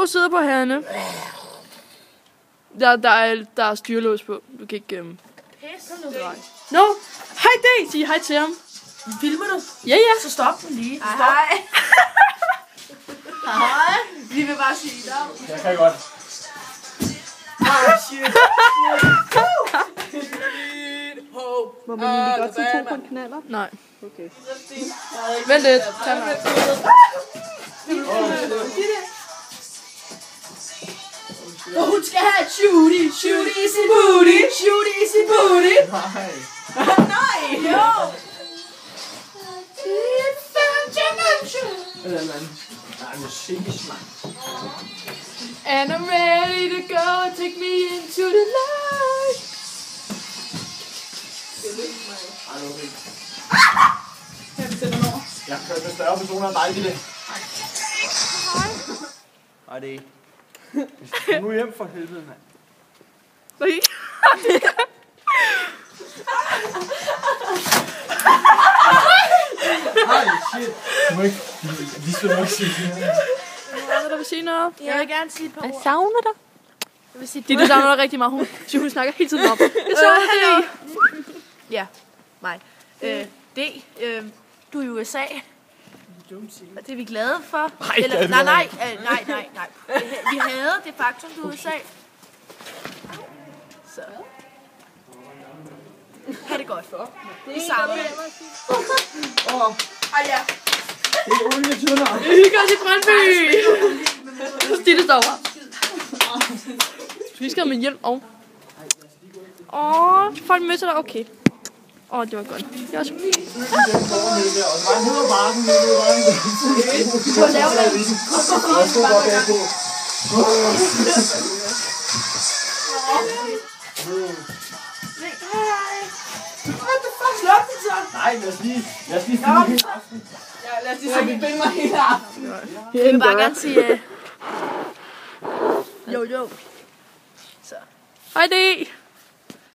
2 sidder på herrene. Der er styrlås på. Du kan ikke... Nå, hej D! Sig hej til ham. Filmer du? Ja. Så stop den lige. Hej. Hej. Vi vil bare sige dag. Jeg kan godt. Shit. Må man egentlig godt sige 2 på en knaller? Nej. Okay. Vent lidt. Tag mig. Og hun skal have shooty i sin booty. Shooty i sin booty. Nej. Nej. Jo. Nej, musik, mand. And I'm ready to go, take me into the light. Jeg kan køre større personer end dig, Lille. Nej, det er ikke. Vi skal nu hjem for helvede, mand. Okay. Nej, shit. Du må ikke. Vi skal nok sige det her. Der vil sige noget. Jeg vil gerne sige et par Jeg ord. savner dig. Jeg vil sige Det savner dig rigtig meget. Hun snakker hele tiden om. Jeg savner dig. Ja, mig. Du er i USA. Og det er vi glade for. Nej, Eller, det er nej, det nej. Vi havde det faktum, du er i USA. Så. Ha' det godt. Vi savner det. Ja. Det er olietønder. Vi hygger os i Brøndby. Stille stopper. Vi skal have min hjelm og... folk mødte dig. Okay. Det var godt. Det var så fint. Og så var han ned ad bakken. Så laver det. Jeg stod bare bagpå. What the fuck? Slå den så. Nej, lad os lige filme hele aften. Ja, lad os lige se, vi filmer hele aften. Jeg vil bare gerne sige... Jo. Så. Hej D!